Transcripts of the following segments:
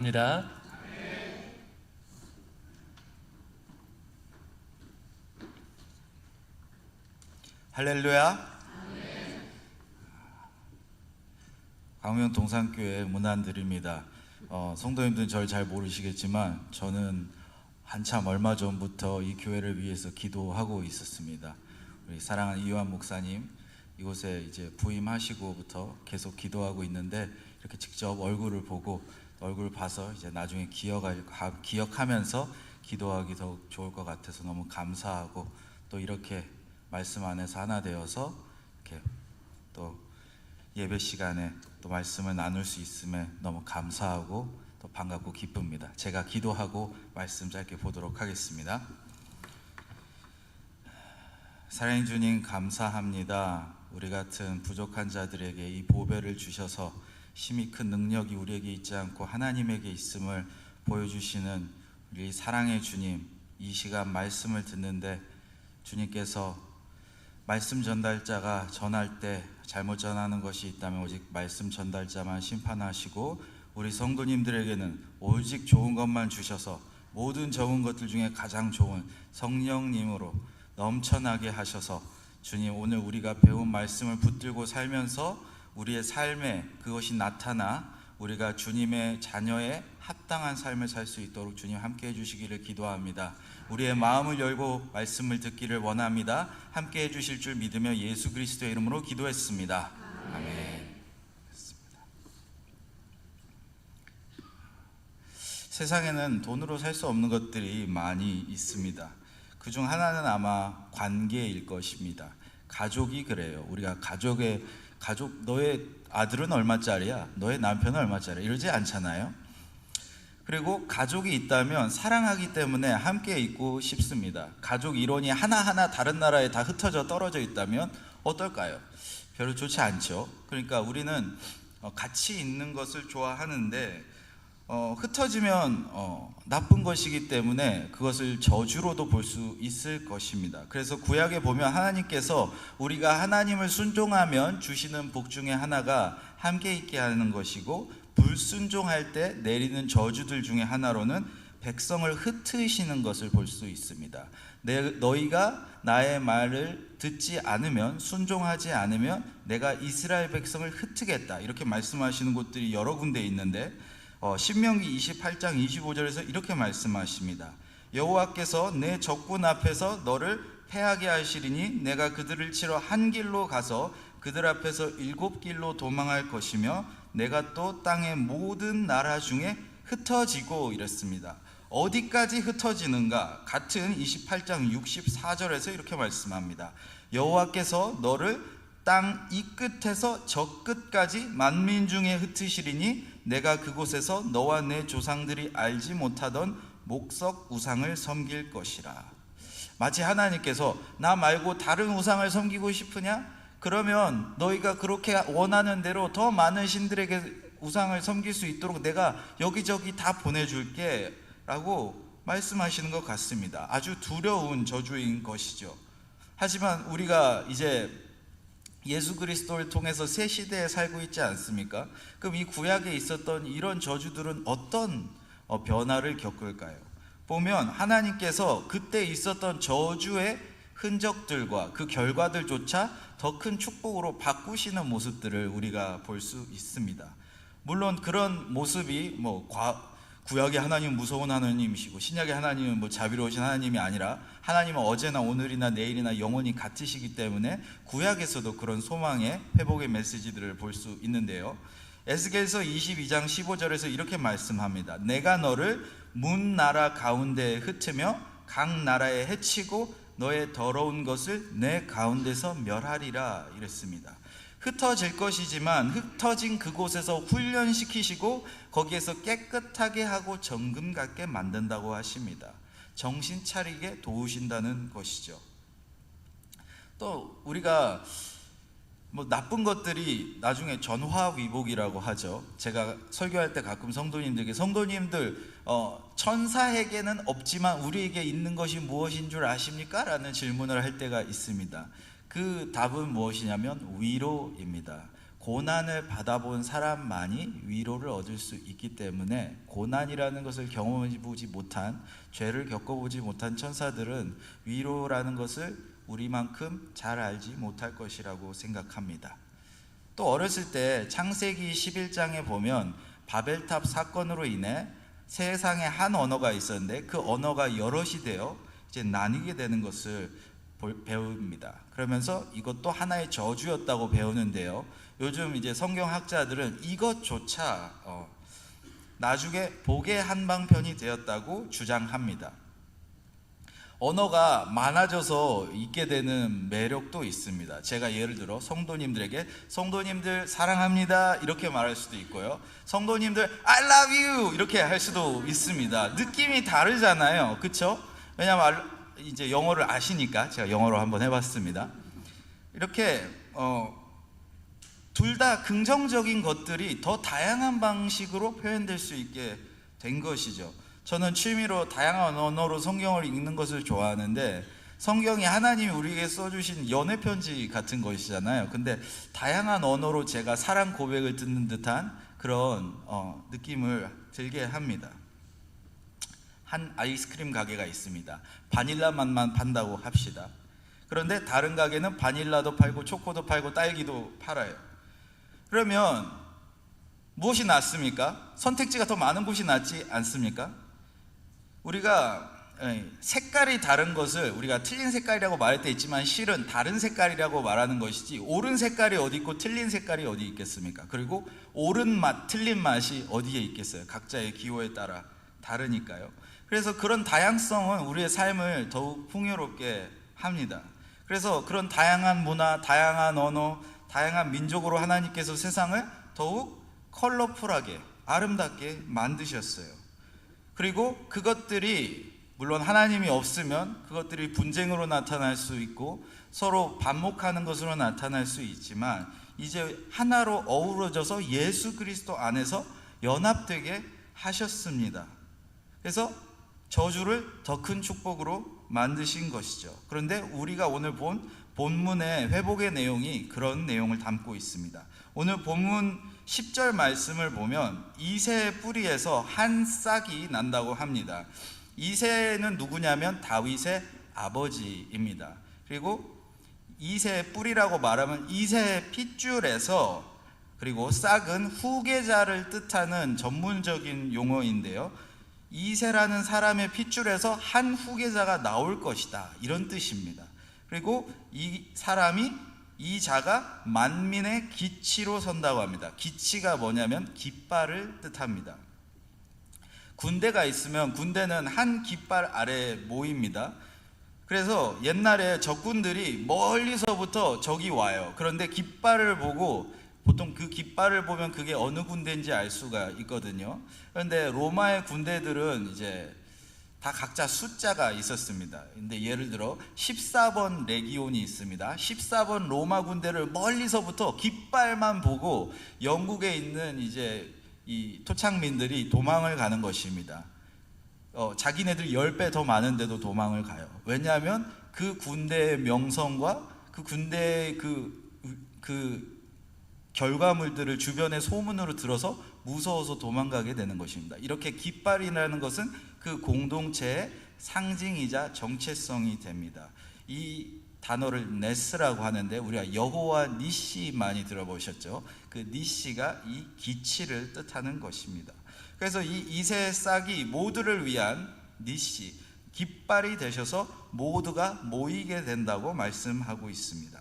입니다. 할렐루야. 광명 동산교회 문안드립니다. 성도님들은 저를 잘 모르시겠지만 저는 한참 얼마 전부터 이 교회를 위해서 기도하고 있었습니다. 우리 사랑하는 이완 목사님 이곳에 이제 부임하시고부터 계속 기도하고 있는데 이렇게 직접 얼굴을 보고 얼굴을 봐서 이제 나중에 기억하면서 기도하기 더 좋을 것 같아서 너무 감사하고, 또 이렇게 말씀 안에서 하나 되어서 이렇게 또 예배 시간에 또 말씀을 나눌 수 있음에 너무 감사하고 또 반갑고 기쁩니다. 제가 기도하고 말씀 짧게 보도록 하겠습니다. 사랑의 주님, 감사합니다. 우리 같은 부족한 자들에게 이 보배를 주셔서 힘이 큰 능력이 우리에게 있지 않고 하나님에게 있음을 보여주시는 우리 사랑의 주님, 이 시간 말씀을 듣는데 주님께서 말씀 전달자가 전할 때 잘못 전하는 것이 있다면 오직 말씀 전달자만 심판하시고, 우리 성도님들에게는 오직 좋은 것만 주셔서 모든 적은 것들 중에 가장 좋은 성령님으로 넘쳐나게 하셔서 주님, 오늘 우리가 배운 말씀을 붙들고 살면서 우리의 삶에 그것이 나타나 우리가 주님의 자녀의 합당한 삶을 살 수 있도록 주님 함께 해주시기를 기도합니다. 우리의 마음을 열고 말씀을 듣기를 원합니다. 함께 해주실 줄 믿으며 예수 그리스도의 이름으로 기도했습니다. 아멘. 세상에는 돈으로 살 수 없는 것들이 많이 있습니다. 그중 하나는 아마 관계일 것입니다. 가족이 그래요. 우리가 너의 아들은 얼마짜리야? 너의 남편은 얼마짜리야? 이러지 않잖아요. 그리고 가족이 있다면 사랑하기 때문에 함께 있고 싶습니다. 가족 일원이 하나하나 다른 나라에 다 흩어져 떨어져 있다면 어떨까요? 별로 좋지 않죠. 그러니까 우리는 같이 있는 것을 좋아하는데 흩어지면 나쁜 것이기 때문에 그것을 저주로도 볼 수 있을 것입니다. 그래서 구약에 보면 하나님께서 우리가 하나님을 순종하면 주시는 복 중에 하나가 함께 있게 하는 것이고, 불순종할 때 내리는 저주들 중에 하나로는 백성을 흩으시는 것을 볼 수 있습니다. 너희가 나의 말을 듣지 않으면, 순종하지 않으면 내가 이스라엘 백성을 흩으겠다, 이렇게 말씀하시는 곳들이 여러 군데 있는데 신명기 28장 25절에서 이렇게 말씀하십니다. 여호와께서 내 적군 앞에서 너를 패하게 하시리니 내가 그들을 치러 한 길로 가서 그들 앞에서 7길로 도망할 것이며 내가 또 땅의 모든 나라 중에 흩어지고, 이랬습니다. 어디까지 흩어지는가? 같은 28장 64절에서 이렇게 말씀합니다. 여호와께서 너를 땅 이 끝에서 저 끝까지 만민 중에 흩으시리니 내가 그곳에서 너와 내 조상들이 알지 못하던 목석 우상을 섬길 것이라. 마치 하나님께서 나 말고 다른 우상을 섬기고 싶으냐? 그러면 너희가 그렇게 원하는 대로 더 많은 신들에게 우상을 섬길 수 있도록 내가 여기저기 다 보내줄게 라고 말씀하시는 것 같습니다. 아주 두려운 저주인 것이죠. 하지만 우리가 이제 예수 그리스도를 통해서 새 시대에 살고 있지 않습니까? 그럼 이 구약에 있었던 이런 저주들은 어떤 변화를 겪을까요? 보면 하나님께서 그때 있었던 저주의 흔적들과 그 결과들조차 더 큰 축복으로 바꾸시는 모습들을 우리가 볼 수 있습니다. 물론 그런 모습이 구약의 하나님은 무서운 하나님이시고 신약의 하나님은 자비로우신 하나님이 아니라 하나님은 어제나 오늘이나 내일이나 영원히 같으시기 때문에 구약에서도 그런 소망의 회복의 메시지들을 볼 수 있는데요. 에스겔서 22장 15절에서 이렇게 말씀합니다. 내가 너를 문 나라 가운데에 흩으며 각 나라에 해치고 너의 더러운 것을 내 가운데서 멸하리라, 이랬습니다. 흩어질 것이지만 흩어진 그곳에서 훈련시키시고 거기에서 깨끗하게 하고 정금 같게 만든다고 하십니다. 정신 차리게 도우신다는 것이죠. 또 우리가 나쁜 것들이 나중에 전화위복이라고 하죠. 제가 설교할 때 가끔 성도님들 천사에게는 없지만 우리에게 있는 것이 무엇인 줄 아십니까? 라는 질문을 할 때가 있습니다. 그 답은 무엇이냐면 위로입니다. 고난을 받아본 사람만이 위로를 얻을 수 있기 때문에 고난이라는 것을 경험해보지 못한, 죄를 겪어보지 못한 천사들은 위로라는 것을 우리만큼 잘 알지 못할 것이라고 생각합니다. 또 어렸을 때 창세기 11장에 보면 바벨탑 사건으로 인해 세상에 한 언어가 있었는데 그 언어가 여럿이 되어 이제 나뉘게 되는 것을 배웁니다. 그러면서 이것도 하나의 저주였다고 배우는데요, 요즘 이제 성경학자들은 이것조차 나중에 복의 한방편이 되었다고 주장합니다. 언어가 많아져서 있게 되는 매력도 있습니다. 제가 예를 들어 성도님들에게 성도님들 사랑합니다 이렇게 말할 수도 있고요, 성도님들 I love you 이렇게 할 수도 있습니다. 느낌이 다르잖아요, 그렇죠? 왜냐하면 이제 영어를 아시니까 제가 영어로 한번 해봤습니다. 이렇게 둘 다 긍정적인 것들이 더 다양한 방식으로 표현될 수 있게 된 것이죠. 저는 취미로 다양한 언어로 성경을 읽는 것을 좋아하는데, 성경이 하나님이 우리에게 써주신 연애 편지 같은 것이잖아요. 근데 다양한 언어로 제가 사랑 고백을 듣는 듯한 그런 느낌을 들게 합니다. 한 아이스크림 가게가 있습니다. 바닐라 맛만 판다고 합시다. 그런데 다른 가게는 바닐라도 팔고 초코도 팔고 딸기도 팔아요. 그러면 무엇이 낫습니까? 선택지가 더 많은 곳이 낫지 않습니까? 우리가 색깔이 다른 것을 우리가 틀린 색깔이라고 말할 때 있지만 실은 다른 색깔이라고 말하는 것이지, 옳은 색깔이 어디 있고 틀린 색깔이 어디 있겠습니까? 그리고 옳은 맛, 틀린 맛이 어디에 있겠어요? 각자의 기호에 따라 다르니까요. 그래서 그런 다양성은 우리의 삶을 더욱 풍요롭게 합니다. 그래서 그런 다양한 문화, 다양한 언어, 다양한 민족으로 하나님께서 세상을 더욱 컬러풀하게 아름답게 만드셨어요. 그리고 그것들이 물론 하나님이 없으면 그것들이 분쟁으로 나타날 수 있고 서로 반목하는 것으로 나타날 수 있지만, 이제 하나로 어우러져서 예수 그리스도 안에서 연합되게 하셨습니다. 그래서 저주를 더 큰 축복으로 만드신 것이죠. 그런데 우리가 오늘 본 본문의 회복의 내용이 그런 내용을 담고 있습니다. 오늘 본문 10절 말씀을 보면 이새의 뿌리에서 한 싹이 난다고 합니다. 이새는 누구냐면 다윗의 아버지입니다. 그리고 이새의 뿌리라고 말하면 이새의 핏줄에서, 그리고 싹은 후계자를 뜻하는 전문적인 용어인데요, 이새라는 사람의 핏줄에서 한 후계자가 나올 것이다 이런 뜻입니다. 그리고 이 사람이, 이 자가 만민의 기치로 선다고 합니다. 기치가 뭐냐면 깃발을 뜻합니다. 군대가 있으면 군대는 한 깃발 아래에 모입니다. 그래서 옛날에 적군들이 멀리서부터 적이 와요. 그런데 깃발을 보고, 보통 그 깃발을 보면 그게 어느 군대인지 알 수가 있거든요. 그런데 로마의 군대들은 이제 다 각자 숫자가 있었습니다. 근데 예를 들어 14번 레기온이 있습니다. 14번 로마 군대를 멀리서부터 깃발만 보고 영국에 있는 이제 이 토착민들이 도망을 가는 것입니다. 자기네들 10배 더 많은데도 도망을 가요. 왜냐하면 그 군대의 명성과 그 군대의 그 결과물들을 주변의 소문으로 들어서 무서워서 도망가게 되는 것입니다. 이렇게 깃발이라는 것은 그 공동체의 상징이자 정체성이 됩니다. 이 단어를 네스라고 하는데 우리가 여호와 니시 많이 들어보셨죠? 그 니시가 이 기치를 뜻하는 것입니다. 그래서 이 이새의 싹이 모두를 위한 니시, 깃발이 되셔서 모두가 모이게 된다고 말씀하고 있습니다.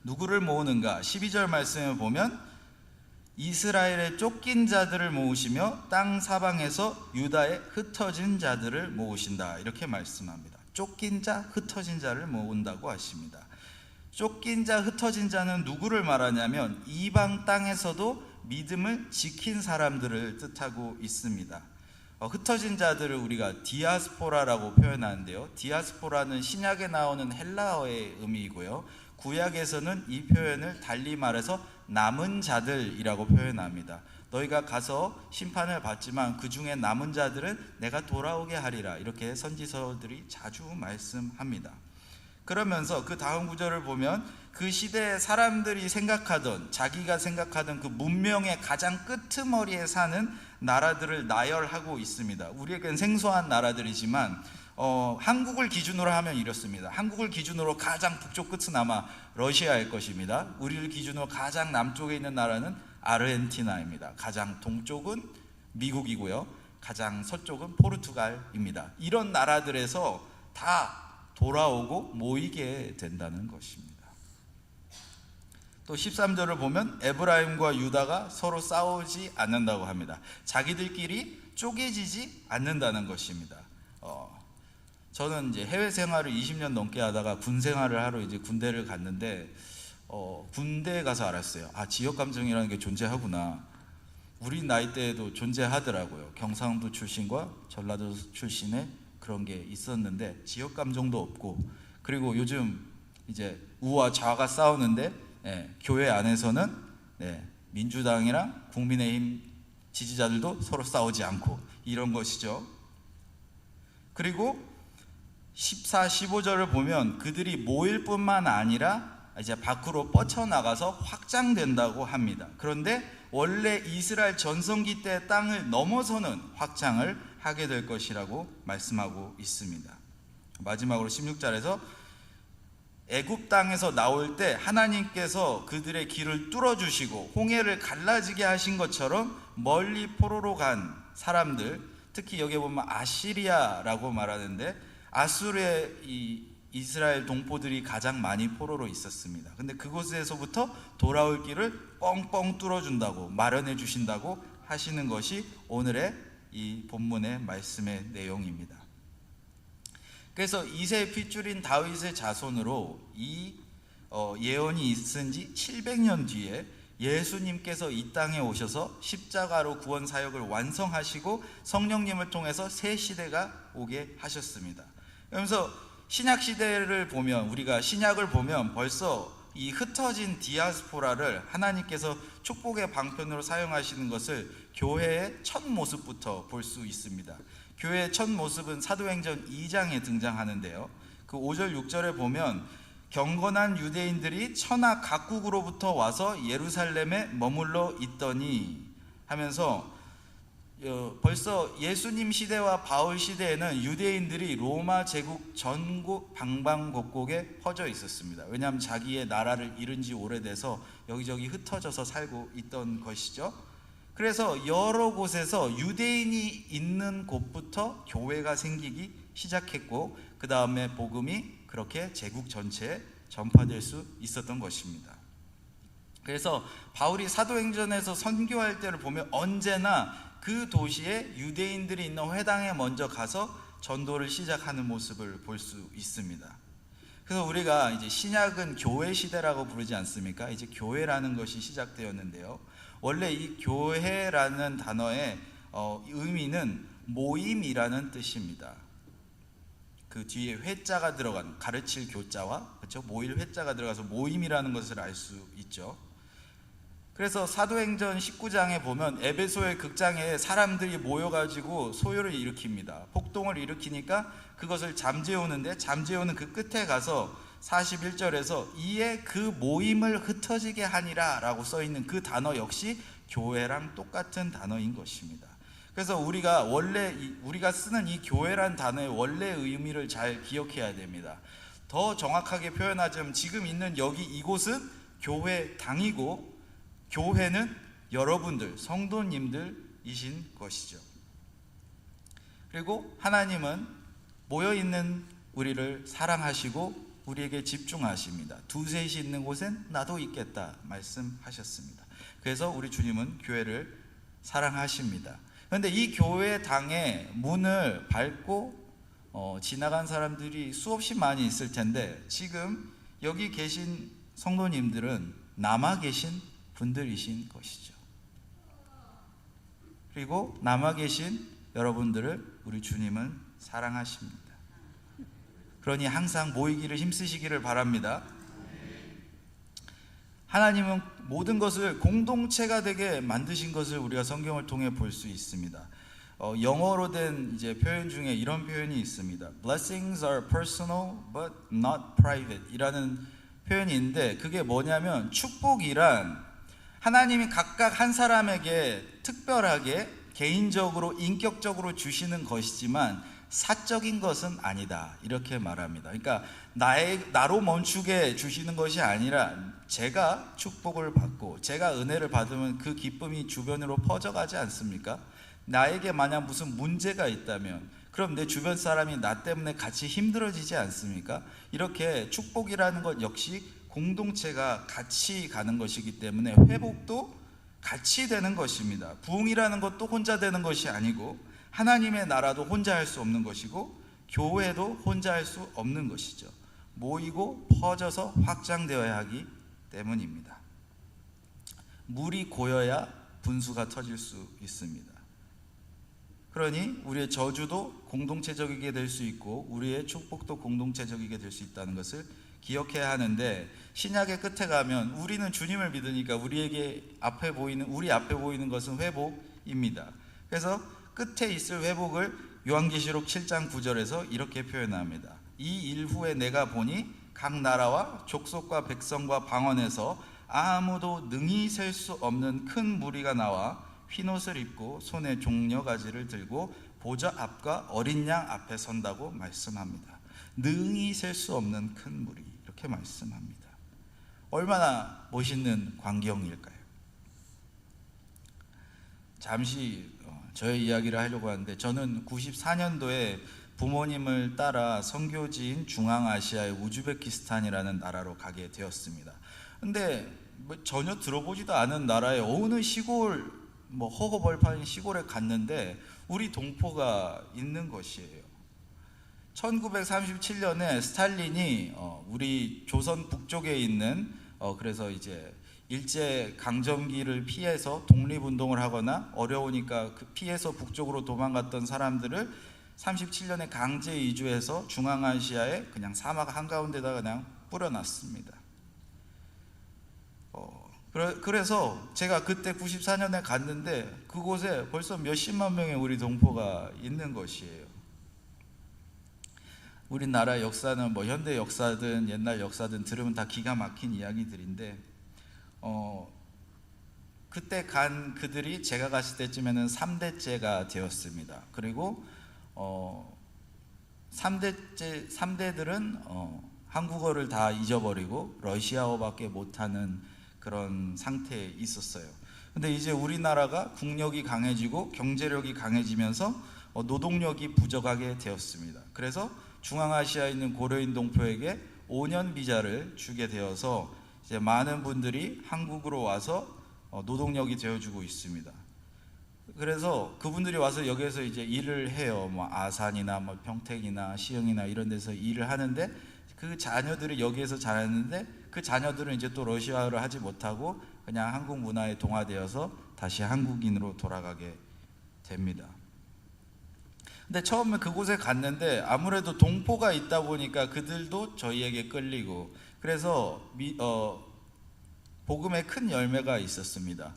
누구를 모으는가? 12절 말씀을 보면 이스라엘의 쫓긴 자들을 모으시며 땅 사방에서 유다의 흩어진 자들을 모으신다 이렇게 말씀합니다. 쫓긴 자, 흩어진 자를 모은다고 하십니다. 쫓긴 자, 흩어진 자는 누구를 말하냐면 이방 땅에서도 믿음을 지킨 사람들을 뜻하고 있습니다. 흩어진 자들을 우리가 디아스포라라고 표현하는데요, 디아스포라는 신약에 나오는 헬라어의 의미이고요, 구약에서는 이 표현을 달리 말해서 남은 자들이라고 표현합니다. 너희가 가서 심판을 받지만 그 중에 남은 자들은 내가 돌아오게 하리라 이렇게 선지서들이 자주 말씀합니다. 그러면서 그 다음 구절을 보면 그 시대의 사람들이 생각하던, 자기가 생각하던 그 문명의 가장 끄트머리에 사는 나라들을 나열하고 있습니다. 우리에겐 생소한 나라들이지만 한국을 기준으로 하면 이렇습니다. 한국을 기준으로 가장 북쪽 끝은 아마 러시아일 것입니다. 우리를 기준으로 가장 남쪽에 있는 나라는 아르헨티나입니다. 가장 동쪽은 미국이고요, 가장 서쪽은 포르투갈입니다. 이런 나라들에서 다 돌아오고 모이게 된다는 것입니다. 또 13절을 보면 에브라임과 유다가 서로 싸우지 않는다고 합니다. 자기들끼리 쪼개지지 않는다는 것입니다. 저는 이제 해외 생활을 20년 넘게 하다가 군 생활을 하러 이제 군대를 갔는데 군대에 가서 알았어요. 아, 지역 감정이라는 게 존재하구나. 우리 나이 때에도 존재하더라고요. 경상도 출신과 전라도 출신의 그런 게 있었는데 지역 감정도 없고, 그리고 요즘 이제 우와 좌가 싸우는데 교회 안에서는 민주당이랑 국민의힘 지지자들도 서로 싸우지 않고 이런 것이죠. 그리고 14, 15절을 보면 그들이 모일 뿐만 아니라 이제 밖으로 뻗쳐나가서 확장된다고 합니다. 그런데 원래 이스라엘 전성기 때 땅을 넘어서는 확장을 하게 될 것이라고 말씀하고 있습니다. 마지막으로 16절에서 애굽 땅에서 나올 때 하나님께서 그들의 길을 뚫어주시고 홍해를 갈라지게 하신 것처럼 멀리 포로로 간 사람들, 특히 여기 보면 아시리아라고 말하는데 아수르의 이 이스라엘 동포들이 가장 많이 포로로 있었습니다. 근데 그곳에서부터 돌아올 길을 뻥뻥 뚫어준다고, 마련해 주신다고 하시는 것이 오늘의 이 본문의 말씀의 내용입니다. 그래서 이새의 핏줄인 다윗의 자손으로 이 예언이 있은 지 700년 뒤에 예수님께서 이 땅에 오셔서 십자가로 구원 사역을 완성하시고 성령님을 통해서 새 시대가 오게 하셨습니다. 그러면서 신약 시대를 보면, 우리가 신약을 보면 벌써 이 흩어진 디아스포라를 하나님께서 축복의 방편으로 사용하시는 것을 교회의 첫 모습부터 볼 수 있습니다. 교회의 첫 모습은 사도행전 2장에 등장하는데요, 그 5절 6절에 보면 경건한 유대인들이 천하 각국으로부터 와서 예루살렘에 머물러 있더니 하면서 벌써 예수님 시대와 바울 시대에는 유대인들이 로마 제국 전국 방방곡곡에 퍼져 있었습니다. 왜냐하면 자기의 나라를 잃은 지 오래돼서 여기저기 흩어져서 살고 있던 것이죠. 그래서 여러 곳에서 유대인이 있는 곳부터 교회가 생기기 시작했고, 그 다음에 복음이 그렇게 제국 전체에 전파될 수 있었던 것입니다. 그래서 바울이 사도행전에서 선교할 때를 보면 언제나 그 도시에 유대인들이 있는 회당에 먼저 가서 전도를 시작하는 모습을 볼 수 있습니다. 그래서 우리가 이제 신약은 교회 시대라고 부르지 않습니까? 이제 교회라는 것이 시작되었는데요, 원래 이 교회라는 단어의 의미는 모임이라는 뜻입니다. 그 뒤에 회자가 들어간, 가르칠 교자와 그렇죠, 모일 회자가 들어가서 모임이라는 것을 알 수 있죠. 그래서 사도행전 19장에 보면 에베소의 극장에 사람들이 모여가지고 소요를 일으킵니다. 폭동을 일으키니까 그것을 잠재우는데, 잠재우는 그 끝에 가서 41절에서 이에 그 모임을 흩어지게 하니라 라고 써있는 그 단어 역시 교회랑 똑같은 단어인 것입니다. 그래서 우리가 쓰는 이 교회란 단어의 원래 의미를 잘 기억해야 됩니다. 더 정확하게 표현하자면 지금 있는 여기 이곳은 교회당이고, 교회는 여러분들, 성도님들이신 것이죠. 그리고 하나님은 모여있는 우리를 사랑하시고 우리에게 집중하십니다. 두셋이 있는 곳엔 나도 있겠다 말씀하셨습니다. 그래서 우리 주님은 교회를 사랑하십니다. 그런데 이 교회당의 문을 밟고 지나간 사람들이 수없이 많이 있을 텐데, 지금 여기 계신 성도님들은 남아 계신 분들이신 것이죠. 그리고 남아 계신 여러분들을 우리 주님은 사랑하십니다. 그러니 항상 모이기를 힘쓰시기를 바랍니다. 하나님은 모든 것을 공동체가 되게 만드신 것을 우리가 성경을 통해 볼 수 있습니다. 영어로 된 이제 표현 중에 이런 표현이 있습니다. Blessings are personal but not private 이라는 표현이 있는데, 그게 뭐냐면 축복이란 하나님이 각각 한 사람에게 특별하게 개인적으로 인격적으로 주시는 것이지만 사적인 것은 아니다, 이렇게 말합니다. 그러니까 나로 멈추게 주시는 것이 아니라 제가 축복을 받고 제가 은혜를 받으면 그 기쁨이 주변으로 퍼져가지 않습니까? 나에게 만약 무슨 문제가 있다면 그럼 내 주변 사람이 나 때문에 같이 힘들어지지 않습니까? 이렇게 축복이라는 것 역시 공동체가 같이 가는 것이기 때문에 회복도 같이 되는 것입니다. 부흥이라는 것도 혼자 되는 것이 아니고 하나님의 나라도 혼자 할 수 없는 것이고 교회도 혼자 할 수 없는 것이죠. 모이고 퍼져서 확장되어야 하기 때문입니다. 물이 고여야 분수가 터질 수 있습니다. 그러니 우리의 저주도 공동체적이게 될 수 있고 우리의 축복도 공동체적이게 될 수 있다는 것을 기억해야 하는데, 신약의 끝에 가면 우리는 주님을 믿으니까 우리 앞에 보이는 것은 회복입니다. 그래서 끝에 있을 회복을 요한계시록 7장 9절에서 이렇게 표현합니다. 이 일 후에 내가 보니 각 나라와 족속과 백성과 방언에서 아무도 능히 셀 수 없는 큰 무리가 나와 흰옷을 입고 손에 종려가지를 들고 보좌 앞과 어린 양 앞에 선다고 말씀합니다. 능히 셀 수 없는 큰 무리, 이렇게 말씀합니다. 얼마나 멋있는 광경일까요? 잠시 저의 이야기를 하려고 하는데, 저는 94년도에 부모님을 따라 선교지인 중앙아시아의 우즈베키스탄이라는 나라로 가게 되었습니다. 근데 전혀 들어보지도 않은 나라의 어느 시골, 허허벌판인 시골에 갔는데 우리 동포가 있는 것이에요. 1937년에 스탈린이 우리 조선 북쪽에 있는 그래서 이제 일제 강점기를 피해서 독립운동을 하거나 어려우니까 피해서 북쪽으로 도망갔던 사람들을 37년에 강제 이주해서 중앙아시아에 그냥 사막 한가운데다가 그냥 뿌려놨습니다. 그래서 제가 그때 94년에 갔는데 그곳에 벌써 몇십만 명의 우리 동포가 있는 것이에요. 우리나라 역사는 현대 역사든 옛날 역사든 들으면 다 기가 막힌 이야기들인데, 그때 간 그들이 제가 갔을 때쯤에는 3대째가 되었습니다. 그리고 3대들은 한국어를 다 잊어버리고 러시아어밖에 못하는 그런 상태에 있었어요. 근데 이제 우리나라가 국력이 강해지고 경제력이 강해지면서 노동력이 부족하게 되었습니다. 그래서 중앙아시아에 있는 고려인 동포에게 5년 비자를 주게 되어서 이제 많은 분들이 한국으로 와서 노동력이 되어주고 있습니다. 그래서 그분들이 와서 여기에서 이제 일을 해요. 아산이나 평택이나 시흥이나 이런 데서 일을 하는데, 그 자녀들이 여기에서 자랐는데 그 자녀들은 이제 또 러시아어를 하지 못하고 그냥 한국 문화에 동화되어서 다시 한국인으로 돌아가게 됩니다. 근데 처음에 그곳에 갔는데 아무래도 동포가 있다 보니까 그들도 저희에게 끌리고, 그래서 복음의 큰 열매가 있었습니다.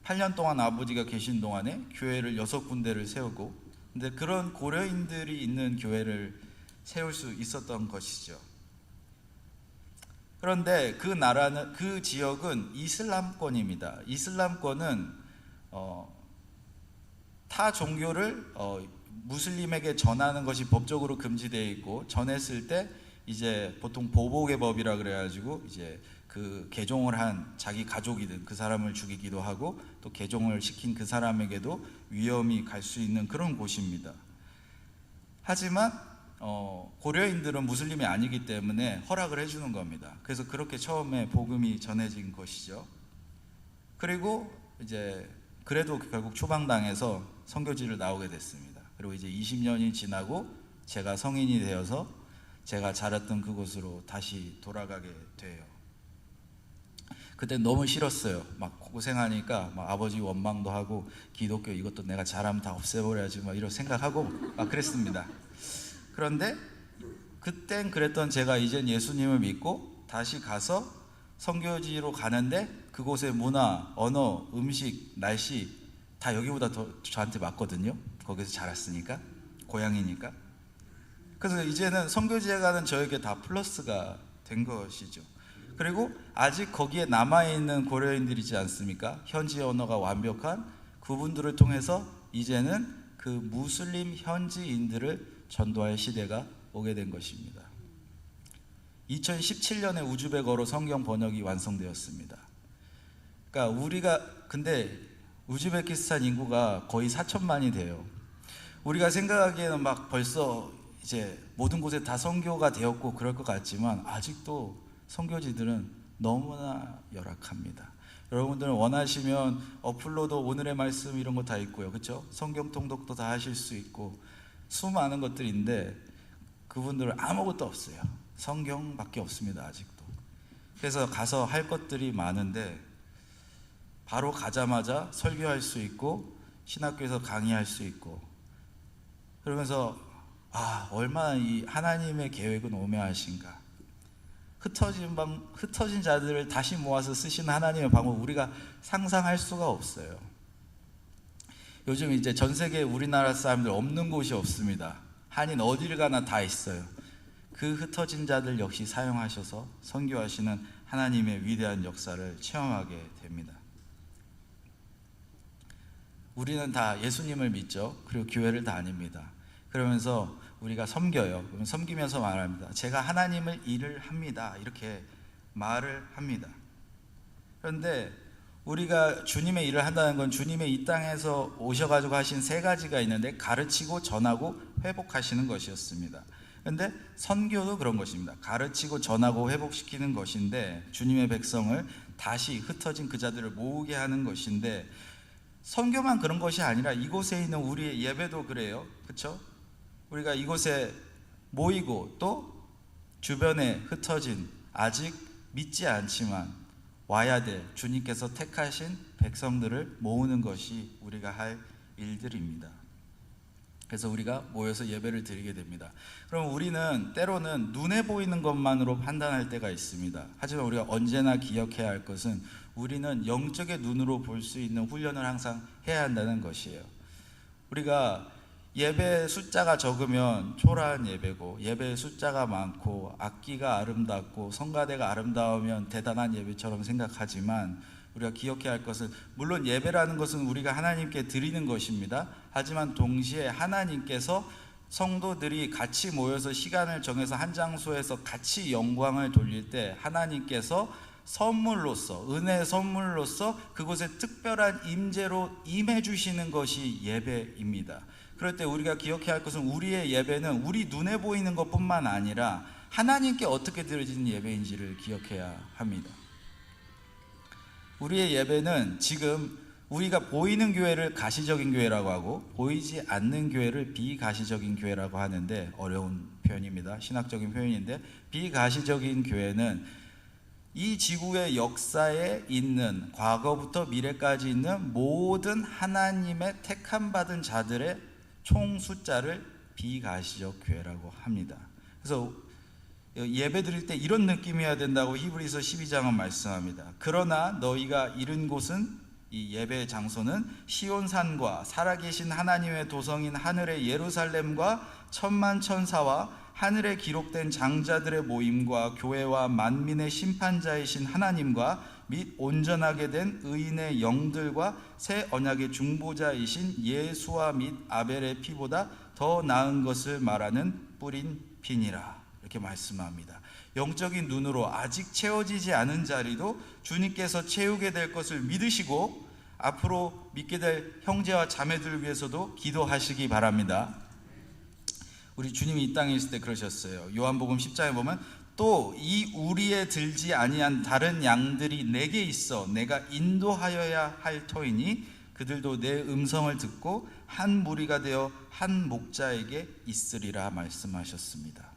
8년 동안 아버지가 계신 동안에 교회를 6군데를 세우고, 근데 그런 고려인들이 있는 교회를 세울 수 있었던 것이죠. 그런데 그 지역은 이슬람권입니다. 이슬람권은 타 종교를 무슬림에게 전하는 것이 법적으로 금지되어 있고, 전했을 때 이제 보통 보복의 법이라 그래가지고 이제 그 개종을 한 자기 가족이든 그 사람을 죽이기도 하고, 또 개종을 시킨 그 사람에게도 위험이 갈 수 있는 그런 곳입니다. 하지만 고려인들은 무슬림이 아니기 때문에 허락을 해주는 겁니다. 그래서 그렇게 처음에 복음이 전해진 것이죠. 그리고 이제 그래도 결국 추방당해서 선교지를 나오게 됐습니다. 그리고 이제 20년이 지나고 제가 성인이 되어서 제가 자랐던 그곳으로 다시 돌아가게 돼요. 그때 너무 싫었어요. 고생하니까 아버지 원망도 하고, 기독교 이것도 내가 잘하면 다 없애버려야지 이런 생각하고 그랬습니다. 그런데 그땐 그랬던 제가 이젠 예수님을 믿고 다시 가서 선교지로 가는데 그곳의 문화, 언어, 음식, 날씨 다 여기보다 더 저한테 맞거든요. 거기서 자랐으니까, 고향이니까. 그래서 이제는 선교지에 저에게 다 플러스가 된 것이죠. 그리고 아직 거기에 남아있는 고려인들이지 않습니까? 현지 언어가 완벽한 그분들을 통해서 이제는 그 무슬림 현지인들을 전도할 시대가 오게 된 것입니다. 2017년에 우즈베거로 성경 번역이 완성되었습니다. 그러니까 근데 우즈베키스탄 인구가 거의 4천만이 돼요. 우리가 생각하기에는 막 벌써 이제 모든 곳에 다 선교가 되었고 그럴 것 같지만 아직도 선교지들은 너무나 열악합니다. 여러분들은 원하시면 어플로도 오늘의 말씀 이런 거 다 있고요, 그렇죠? 성경 통독도 다 하실 수 있고 수많은 것들인데 그분들은 아무것도 없어요. 성경밖에 없습니다, 아직도. 그래서 가서 할 것들이 많은데 바로 가자마자 설교할 수 있고 신학교에서 강의할 수 있고 그러면서 얼마나 이 하나님의 계획은 오묘하신가. 흩어진 자들을 다시 모아서 쓰시는 하나님의 방법 우리가 상상할 수가 없어요. 요즘 이제 전 세계 우리나라 사람들 없는 곳이 없습니다. 한인 어디를 가나 다 있어요. 그 흩어진 자들 역시 사용하셔서 선교하시는 하나님의 위대한 역사를 체험하게 됩니다. 우리는 다 예수님을 믿죠. 그리고 교회를 다닙니다. 그러면서 우리가 섬겨요. 그러면 섬기면서 말합니다. 제가 하나님을 일을 합니다. 이렇게 말을 합니다. 그런데 우리가 주님의 일을 한다는 건 주님의 이 땅에서 오셔가지고 하신 세 가지가 있는데 가르치고 전하고 회복하시는 것이었습니다. 그런데 선교도 그런 것입니다. 가르치고 전하고 회복시키는 것인데 주님의 백성을 다시 흩어진 그 자들을 모으게 하는 것인데 선교만 그런 것이 아니라 이곳에 있는 우리의 예배도 그래요. 그렇죠? 우리가 이곳에 모이고 또 주변에 흩어진 아직 믿지 않지만 와야 될 주님께서 택하신 백성들을 모으는 것이 우리가 할 일들입니다. 그래서 우리가 모여서 예배를 드리게 됩니다. 그럼 우리는 때로는 눈에 보이는 것만으로 판단할 때가 있습니다. 하지만 우리가 언제나 기억해야 할 것은 우리는 영적의 눈으로 볼 수 있는 훈련을 항상 해야 한다는 것이에요. 우리가 예배 숫자가 적으면 초라한 예배고 예배 숫자가 많고 악기가 아름답고 성가대가 아름다우면 대단한 예배처럼 생각하지만 우리가 기억해야 할 것은 물론 예배라는 것은 우리가 하나님께 드리는 것입니다. 하지만 동시에 하나님께서 성도들이 같이 모여서 시간을 정해서 한 장소에서 같이 영광을 돌릴 때 하나님께서 선물로서 은혜의 선물로서 그곳에 특별한 임재로 임해 주시는 것이 예배입니다. 그럴 때 우리가 기억해야 할 것은 우리의 예배는 우리 눈에 보이는 것뿐만 아니라 하나님께 어떻게 드려지는 예배인지를 기억해야 합니다. 우리의 예배는 지금 우리가 보이는 교회를 가시적인 교회라고 하고 보이지 않는 교회를 비가시적인 교회라고 하는데 어려운 표현입니다. 신학적인 표현인데 비가시적인 교회는 이 지구의 역사에 있는 과거부터 미래까지 있는 모든 하나님의 택함받은 자들의 총 숫자를 비가시적 교회라고 합니다. 그래서 예배 드릴 때 이런 느낌이어야 된다고 히브리서 12장은 말씀합니다. 그러나 너희가 이른 곳은 이 예배 장소는 시온산과 살아계신 하나님의 도성인 하늘의 예루살렘과 천만 천사와 하늘에 기록된 장자들의 모임과 교회와 만민의 심판자이신 하나님과 및 온전하게 된 의인의 영들과 새 언약의 중보자이신 예수와 및 아벨의 피보다 더 나은 것을 말하는 뿌린 피니라 이렇게 말씀합니다. 영적인 눈으로 아직 채워지지 않은 자리도 주님께서 채우게 될 것을 믿으시고 앞으로 믿게 될 형제와 자매들을 위해서도 기도하시기 바랍니다. 우리 주님이 이 땅에 있을 때 그러셨어요. 요한복음 10장에 보면 또 이 우리에 들지 아니한 다른 양들이 내게 있어 내가 인도하여야 할 터이니 그들도 내 음성을 듣고 한 무리가 되어 한 목자에게 있으리라 말씀하셨습니다.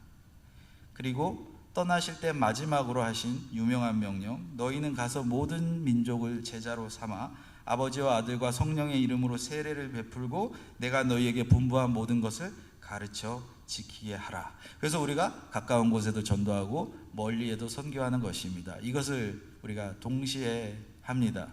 그리고 떠나실 때 마지막으로 하신 유명한 명령 너희는 가서 모든 민족을 제자로 삼아 아버지와 아들과 성령의 이름으로 세례를 베풀고 내가 너희에게 분부한 모든 것을 가르쳐 지키게 하라. 그래서 우리가 가까운 곳에도 전도하고 멀리에도 선교하는 것입니다. 이것을 우리가 동시에 합니다.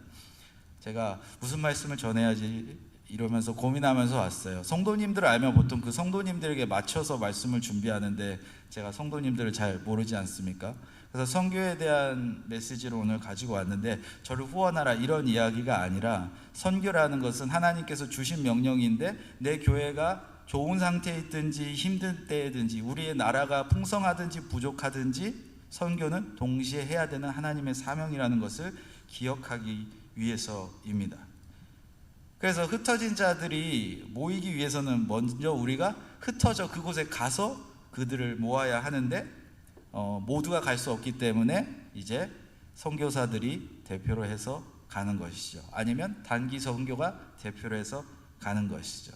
제가 무슨 말씀을 전해야지 이러면서 고민하면서 왔어요. 성도님들을 알면 보통 그 성도님들에게 맞춰서 말씀을 준비하는데 제가 성도님들을 잘 모르지 않습니까? 그래서 선교에 대한 메시지를 오늘 가지고 왔는데, 저를 후원하라 이런 이야기가 아니라, 선교라는 것은 하나님께서 주신 명령인데 내 교회가 좋은 상태에 있든지 힘든 때든지 우리의 나라가 풍성하든지 부족하든지 선교는 동시에 해야 되는 하나님의 사명이라는 것을 기억하기 위해서입니다. 그래서 흩어진 자들이 모이기 위해서는 먼저 우리가 흩어져 그곳에 가서 그들을 모아야 하는데 모두가 갈 수 없기 때문에 이제 선교사들이 대표로 해서 가는 것이죠. 아니면 단기 선교가 대표로 해서 가는 것이죠.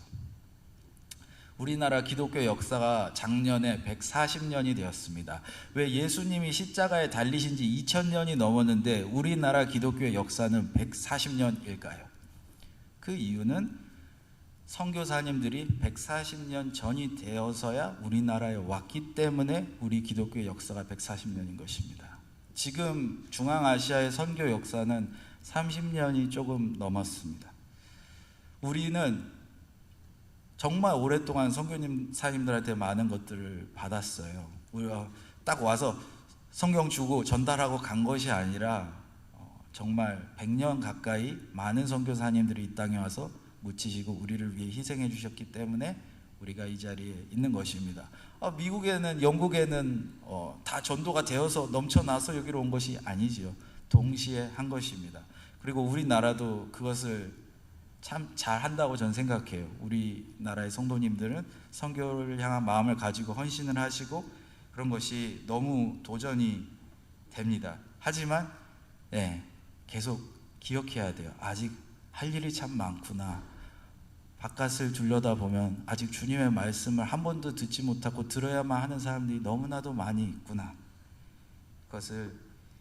우리나라 기독교 역사가 작년에 140년이 되었습니다. 왜 예수님이 십자가에 달리신 지 2000년이 넘었는데 우리나라 기독교의 역사는 140년일까요? 그 이유는 선교사님들이 140년 전이 되어서야 우리나라에 왔기 때문에 우리 기독교의 역사가 140년인 것입니다. 지금 중앙아시아의 선교 역사는 30년이 조금 넘었습니다. 우리는 정말 오랫동안 선교사님들한테 많은 것들을 받았어요. 우리가 딱 와서 성경 주고 전달하고 간 것이 아니라 정말 100년 가까이 많은 선교사님들이 이 땅에 와서 묻히시고 우리를 위해 희생해 주셨기 때문에 우리가 이 자리에 있는 것입니다. 미국에는, 영국에는 다 전도가 되어서 넘쳐나서 여기로 온 것이 아니지요. 동시에 한 것입니다. 그리고 우리나라도 그것을 참 잘한다고 저는 생각해요. 우리나라의 성도님들은 선교를 향한 마음을 가지고 헌신을 하시고 그런 것이 너무 도전이 됩니다. 하지만 계속 기억해야 돼요. 아직 할 일이 참 많구나. 바깥을 둘러다보면 아직 주님의 말씀을 한 번도 듣지 못하고 들어야만 하는 사람들이 너무나도 많이 있구나. 그것을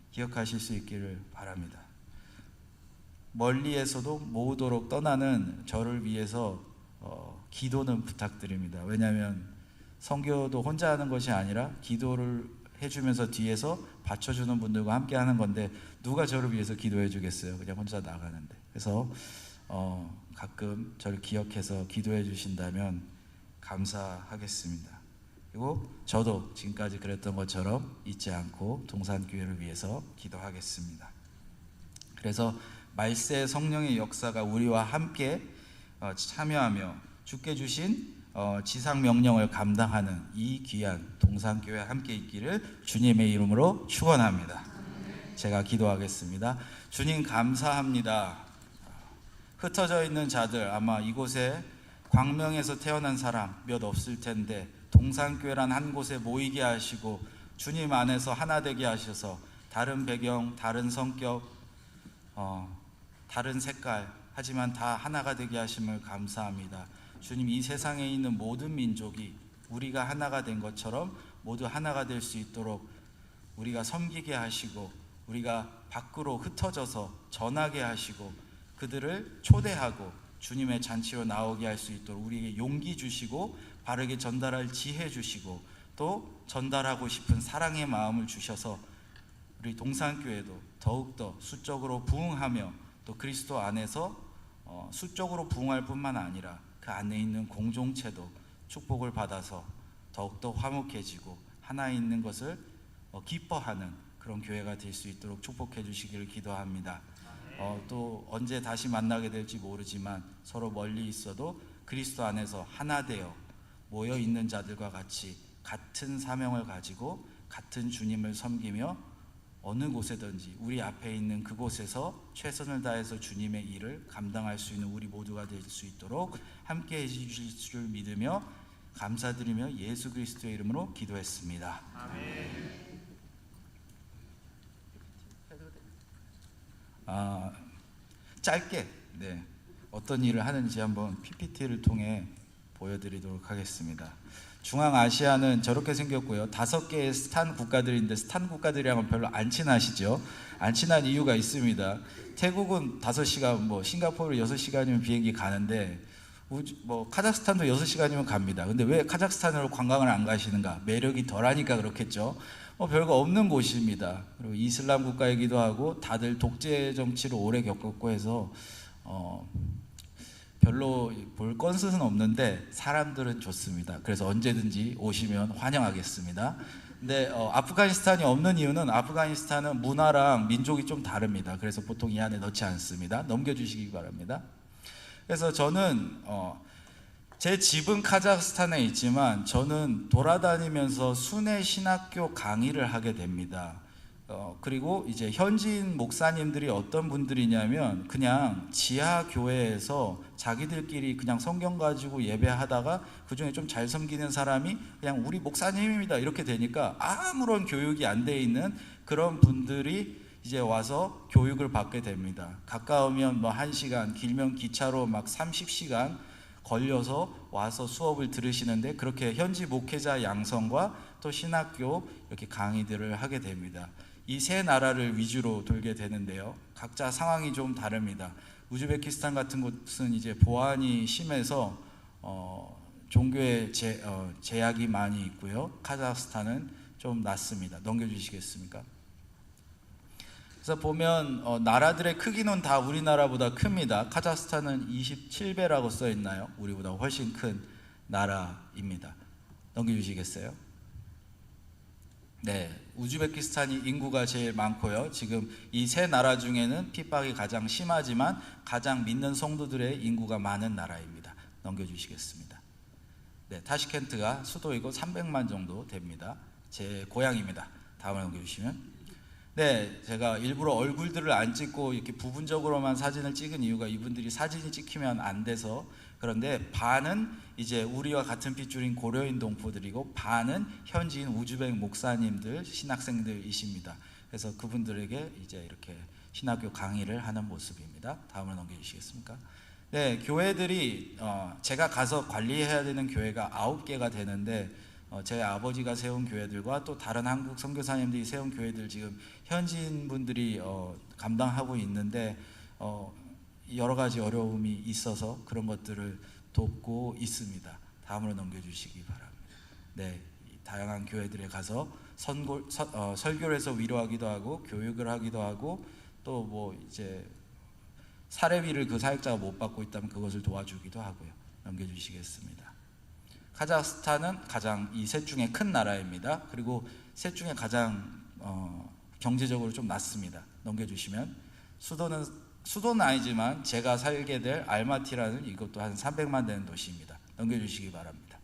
기억하실 수 있기를 바랍니다. 멀리에서도 모으도록 떠나는 저를 위해서 기도는 부탁드립니다. 왜냐하면 선교도 혼자 하는 것이 아니라 기도를 해주면서 뒤에서 받쳐주는 분들과 함께 하는 건데 누가 저를 위해서 기도해 주겠어요? 그냥 혼자 나가는데. 그래서 가끔 저를 기억해서 기도해 주신다면 감사하겠습니다. 그리고 저도 지금까지 그랬던 것처럼 잊지 않고 동산교회를 위해서 기도하겠습니다. 그래서 말세 성령의 역사가 우리와 함께 참여하며 주께 주신 지상 명령을 감당하는 이 귀한 동산교회 함께 있기를 주님의 이름으로 축원합니다. 제가 기도하겠습니다. 주님 감사합니다. 흩어져 있는 자들, 아마 이곳에 광명에서 태어난 사람 몇 없을 텐데 동산교회란 한 곳에 모이게 하시고 주님 안에서 하나 되게 하셔서 다른 배경, 다른 성격, 다른 색깔, 하지만 다 하나가 되게 하심을 감사합니다. 주님, 이 세상에 있는 모든 민족이 우리가 하나가 된 것처럼 모두 하나가 될 수 있도록 우리가 섬기게 하시고 우리가 밖으로 흩어져서 전하게 하시고 그들을 초대하고 주님의 잔치로 나오게 할 수 있도록 우리에게 용기 주시고 바르게 전달할 지혜 주시고 또 전달하고 싶은 사랑의 마음을 주셔서 우리 동산교회도 더욱더 수적으로 부흥하며 또 그리스도 안에서 수적으로 부흥할 뿐만 아니라 그 안에 있는 공동체도 축복을 받아서 더욱더 화목해지고 하나 있는 것을 기뻐하는 그런 교회가 될 수 있도록 축복해 주시기를 기도합니다. 또 언제 다시 만나게 될지 모르지만 서로 멀리 있어도 그리스도 안에서 하나 되어 모여 있는 자들과 같이 같은 사명을 가지고 같은 주님을 섬기며 어느 곳에든지 우리 앞에 있는 그곳에서 최선을 다해서 주님의 일을 감당할 수 있는 우리 모두가 될 수 있도록 함께 해주실 줄 믿으며 감사드리며 예수 그리스도의 이름으로 기도했습니다. 아멘. 짧게 어떤 일을 하는지 한번 PPT를 통해 보여드리도록 하겠습니다. 중앙아시아는 저렇게 생겼고요. 5개의 스탄 국가들인데 스탄 국가들이랑은 별로 안 친하시죠. 안 친한 이유가 있습니다. 태국은 5시간, 싱가포르 6시간이면 비행기 가는데 카자흐스탄도 6시간이면 갑니다. 근데 왜 카자흐스탄으로 관광을 안 가시는가? 매력이 덜하니까 그렇겠죠. 별거 없는 곳입니다. 그리고 이슬람 국가이기도 하고 다들 독재 정치를 오래 겪었고 해서 별로 볼 건수는 없는데 사람들은 좋습니다. 그래서 언제든지 오시면 환영하겠습니다. 근데 아프가니스탄이 없는 이유는 아프가니스탄은 문화랑 민족이 좀 다릅니다. 그래서 보통 이 안에 넣지 않습니다. 넘겨주시기 바랍니다. 그래서 저는 제 집은 카자흐스탄에 있지만 저는 돌아다니면서 순회 신학교 강의를 하게 됩니다. 그리고 이제 현지인 목사님들이 어떤 분들이냐면 그냥 지하 교회에서 자기들끼리 그냥 성경 가지고 예배하다가 그 중에 좀 잘 섬기는 사람이 그냥 우리 목사님입니다 이렇게 되니까 아무런 교육이 안 돼 있는 그런 분들이 이제 와서 교육을 받게 됩니다. 가까우면 뭐 1시간, 길면 기차로 막 30시간 걸려서 와서 수업을 들으시는데 그렇게 현지 목회자 양성과 또 신학교 이렇게 강의들을 하게 됩니다. 이 세 나라를 위주로 돌게 되는데요. 각자 상황이 좀 다릅니다. 우즈베키스탄 같은 곳은 이제 보안이 심해서 종교의 제약이 많이 있고요. 카자흐스탄은 좀 낮습니다. 넘겨주시겠습니까? 그래서 보면 나라들의 크기는 다 우리나라보다 큽니다. 카자흐스탄은 27배라고 써 있나요? 우리보다 훨씬 큰 나라입니다. 넘겨주시겠어요? 네, 우즈베키스탄이 인구가 제일 많고요. 지금 이 세 나라 중에는 핍박이 가장 심하지만 가장 믿는 성도들의 인구가 많은 나라입니다. 넘겨주시겠습니다. 네, 타시켄트가 수도이고 300만 정도 됩니다. 제 고향입니다. 다음을 넘겨주시면. 네, 제가 일부러 얼굴들을 안 찍고 이렇게 부분적으로만 사진을 찍은 이유가 이분들이 사진이 찍히면 안 돼서. 그런데 반은 이제 우리와 같은 핏줄인 고려인 동포들이고 반은 현지인 우즈벡 목사님들, 신학생들이십니다. 그래서 그분들에게 이제 이렇게 신학교 강의를 하는 모습입니다. 다음을 넘겨주시겠습니까? 네, 교회들이 제가 가서 관리해야 되는 교회가 9개가 되는데 제 아버지가 세운 교회들과 또 다른 한국 선교사님들이 세운 교회들 지금 현지인 분들이 감당하고 있는데 여러 가지 어려움이 있어서 그런 것들을 돕고 있습니다. 다음으로 넘겨주시기 바랍니다. 네, 다양한 교회들에 가서 설교를 해서 위로하기도 하고 교육을 하기도 하고 또 뭐 이제 사례비를 그 사역자가 못 받고 있다면 그것을 도와주기도 하고요. 넘겨주시겠습니다. 카자흐스탄은 가장 이 셋 중에 큰 나라입니다. 그리고 셋 중에 가장 경제적으로 좀 낮습니다. 넘겨주시면 수도는 아니지만 제가 살게 될 알마티라는 이것도 한 300만 되는 도시입니다. 넘겨주시기 바랍니다.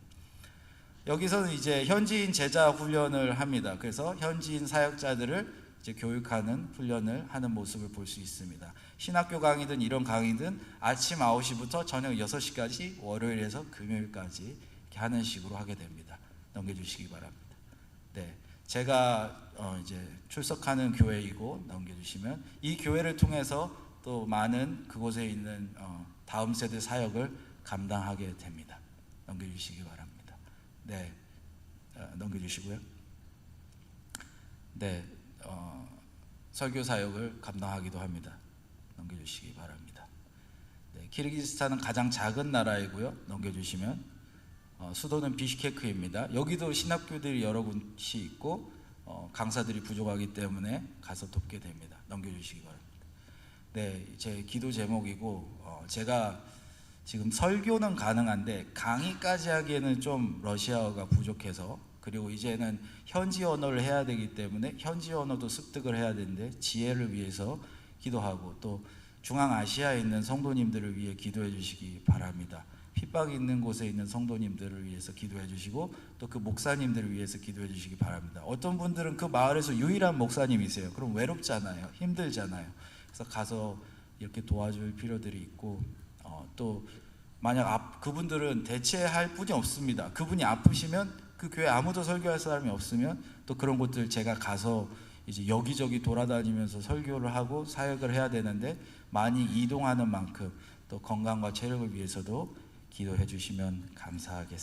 여기서는 이제 현지인 제자 훈련을 합니다. 그래서 현지인 사역자들을 이제 교육하는 훈련을 하는 모습을 볼 수 있습니다. 신학교 강의든 이런 강의든 아침 9시부터 저녁 6시까지 월요일에서 금요일까지 이렇게 하는 식으로 하게 됩니다. 넘겨주시기 바랍니다. 네, 제가 이제 출석하는 교회이고 넘겨주시면 이 교회를 통해서 또 많은 그곳에 있는 다음 세대 사역을 감당하게 됩니다. 넘겨주시기 바랍니다. 네, 넘겨주시고요. 네, 설교 사역을 감당하기도 합니다. 넘겨주시기 바랍니다. 네, 키르기스탄은 가장 작은 나라이고요. 넘겨주시면 수도는 비시케크입니다. 여기도 신학교들이 여러 곳이 있고 강사들이 부족하기 때문에 가서 돕게 됩니다. 넘겨주시기 바랍니다. 네, 제 기도 제목이고 제가 지금 설교는 가능한데 강의까지 하기에는 좀 러시아어가 부족해서 그리고 이제는 현지 언어를 해야 되기 때문에 현지 언어도 습득을 해야 되는데 지혜를 위해서 기도하고 또 중앙아시아에 있는 성도님들을 위해 기도해 주시기 바랍니다. 핍박이 있는 곳에 있는 성도님들을 위해서 기도해 주시고 또 그 목사님들을 위해서 기도해 주시기 바랍니다. 어떤 분들은 그 마을에서 유일한 목사님이세요. 그럼 외롭잖아요. 힘들잖아요. 그래서 가서 이렇게 도와줄 필요들이 있고 또 만약 그분들은 대체할 분이 없습니다. 그분이 아프시면 그 교회 아무도 설교할 사람이 없으면 또 그런 곳들 제가 가서 이제 여기저기 돌아다니면서 설교를 하고 사역을 해야 되는데 많이 이동하는 만큼 또 건강과 체력을 위해서도 기도해 주시면 감사하겠습니다.